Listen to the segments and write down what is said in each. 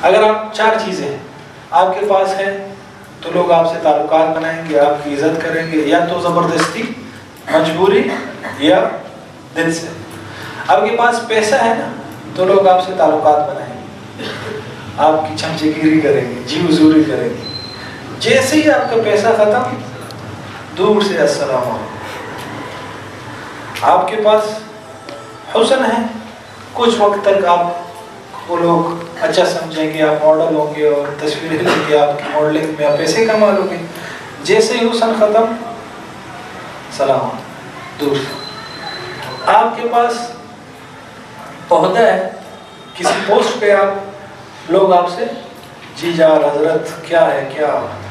اگر آپ 4 چیزیں آپ کے پاس ہے تو لوگ آپ سے تعلقات بنائیں گے، آپ کی عزت کریں گے، یا تو زبردستی، مجبوری یا دل سے۔ آپ کے پاس پیسہ ہے نا تو لوگ آپ سے تعلقات بنائیں گے، آپ کی چمچے گیری کریں گے، جی حضوری کریں گے۔ جیسے ہی آپ کا پیسہ ختم، دور سے السلام علیکم۔ آپ کے پاس حسن ہے، کچھ وقت تک آپ کو لوگ اچھا سمجھیں گے، آپ ماڈل ہوں گے اور تصویریں لیں گے، آپ کی ماڈلنگ میں آپ پیسے کما لو گے۔ جیسے ہی حسن ختم، سلام دور سے۔ آپ کے پاس عہدہ ہے، کسی پوسٹ پہ آپ، لوگ آپ سے جی جار حضرت کیا ہے کیا،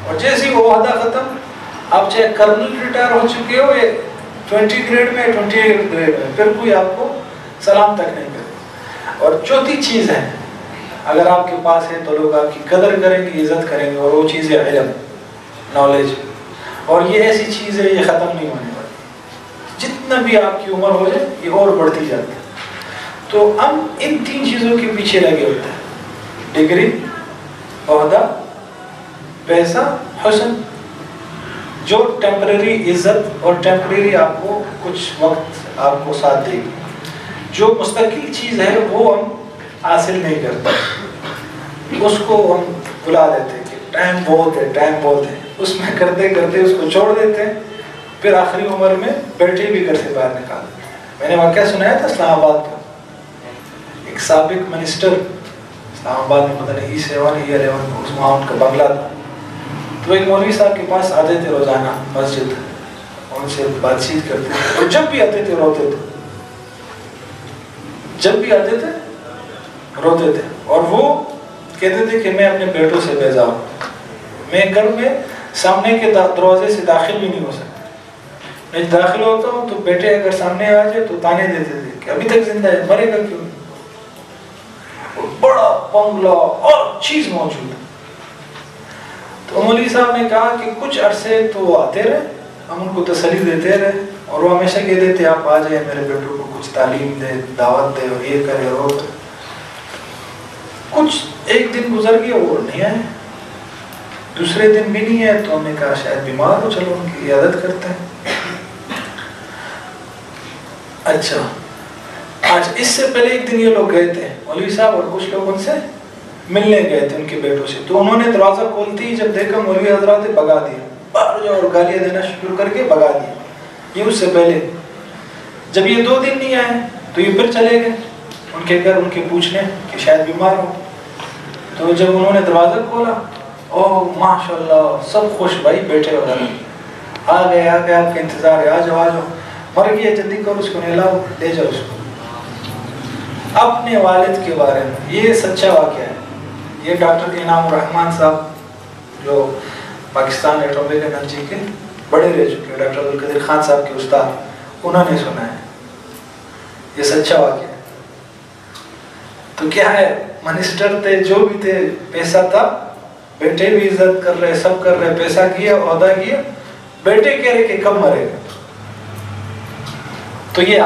اور جیسے ہی وہ عہدہ ختم، آپ چاہے کرنل ریٹائر ہو چکے ہو یا 20 گریڈ میں 28 گریڈ میں، پھر کوئی آپ کو سلام تک نہیں کرے۔ اور چوتھی چیز ہے، اگر آپ کے پاس ہے تو لوگ آپ کی قدر کریں گے، عزت کریں گے، اور وہ چیز ہے علم، نالج۔ اور یہ ایسی چیز ہے، یہ ختم نہیں ہونے والی، جتنا بھی آپ کی عمر ہو جائے یہ اور بڑھتی جاتی ہے۔ تو ہم ان 3 چیزوں کے پیچھے لگے ہوتے ہیں: ڈگری، عہدہ، پیسہ، حسن، جو ٹیمپریری عزت اور ٹیمپریری آپ کو کچھ وقت آپ کو ساتھ دے گی۔ جو مستقل چیز ہے وہ ہم حاصل نہیں کرتے، اس کو ہم بلا دیتے ہیں کہ ٹائم بہت ہے، ٹائم بہت ہے، اس میں کرتے کرتے اس کو چھوڑ دیتے ہیں، پھر آخری عمر میں بیٹھے بھی گھر سے باہر نکال دیتے ہیں۔ میں نے واقعہ سنایا تھا اسلام آباد کا، ایک سابق منسٹر، اسلام آباد میں پتہ نہیں E7 E11 اس وہاں ان کا بنگلہ تھا، تو ایک مولوی صاحب کے پاس آتے تھے روزانہ مسجد، ان سے بات چیت کرتے تھے، اور جب بھی آتے تھے روتے تھے، جب بھی آتے تھے روتے تھے، اور وہ کہتے تھے کہ میں اپنے بیٹوں سے بیزار ہوں، میں گھر میں سامنے کے دروازے سے داخل بھی نہیں ہو سکتا، میں داخل ہوتا ہوں تو بیٹے اگر سامنے آ جائے تو تانے دیتے تھے کہ ابھی تک زندہ ہے، مرے گا کیوں؟ بڑا بنگلہ اور چیز موجود ہے۔ تو مولوی صاحب نے کہا کہ کچھ عرصے تو وہ آتے رہے، ہم ان کو تسلی دیتے رہے، اور وہ ہمیشہ کہتے تھے آپ آ جائیں، میرے بیٹوں کو کچھ تعلیم دے، دعوت دے، اور یہ کرے اور وہ کرے۔ کچھ ایک دن گزر گیا، وہ نہیں آئے، دوسرے دن بھی نہیں ہے، تو ہم نے کہا شاید بیمار ہو، چلو ان کی عیادت کرتے ہیں۔ اچھا، آج اس سے پہلے ایک دن یہ لوگ گئے تھے، مولوی صاحب اور کچھ لوگ ان سے ملنے گئے تھے ان کے بیٹوں سے، تو انہوں نے دروازہ کھولتے ہی جب دیکھا مولوی حضرات، بگا دیا، باہر جاؤ، اور گالیاں دینا شروع کر کے بگا دیا۔ یہ اس سے پہلے جب یہ 2 دن نہیں آئے تو یہ پھر چلے گئے ان کے گھر، ان کے پوچھنے کہ شاید بیمار ہو۔ تو جب انہوں نے دروازہ کھولا، اوہ ماشاءاللہ، سب خوش، بھائی بیٹے وغیرہ آ گئے آپ کا انتظار ہے، آ جاؤ آ جاؤ، مر گیا، جلدی کرو اس کو، نہلاؤ، لے جاؤ اس کو۔ اپنے والد کے بارے میں یہ سچا واقعہ ہے، یہ ڈاکٹر انعام الرحمن صاحب جو پاکستان ایٹمی انرجی کے بڑے رہ چکے ہیں، ڈاکٹر عبدالقدیر خان صاحب کے استاد، انہوں نے سنا ہے، یہ سچا واقعہ ہے۔ تو کیا ہے، منسٹر تھے، جو بھی تھے، پیسہ تھا، بیٹے بھی عزت کر رہے، سب کر رہے، پیسہ کیا، عہدہ کیا، بیٹے کہہ رہے کہ کب مرے گا۔ تو یہ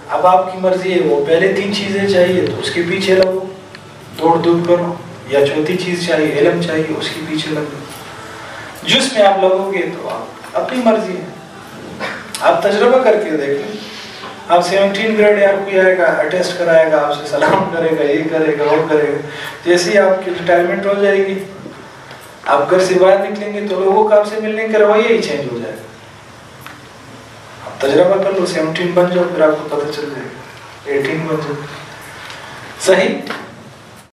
اب آپ کی مرضی ہے، وہ پہلے 3 چیزیں چاہیے تو اس کے پیچھے لگو، دوڑ دھوپ کرو، یا چوتھی چیز چاہیے، علم چاہیے، اس کے پیچھے لگو۔ جس میں آپ لگو گے تو آپ اپنی مرضی ہے، آپ تجربہ کر کے دیکھیں۔ آپ 17 گریڈ یا کوئی آئے گا، اٹیسٹ کرائے گا، آپ سے سلام کرے گا، یہ کرے گا، وہ کرے گا، جیسے ہی آپ کی ریٹائرمنٹ ہو جائے گی، آپ گھر سے باہر نکلیں گے تو لوگوں کا آپ سے ملنے کا رویہ ہی چینج ہو جائے گا۔ آپ تجربہ کر لو، 17 بن جاؤ، پھر آپ کو پتہ چل جائے گا، 18 بن جاؤ۔ صحیح؟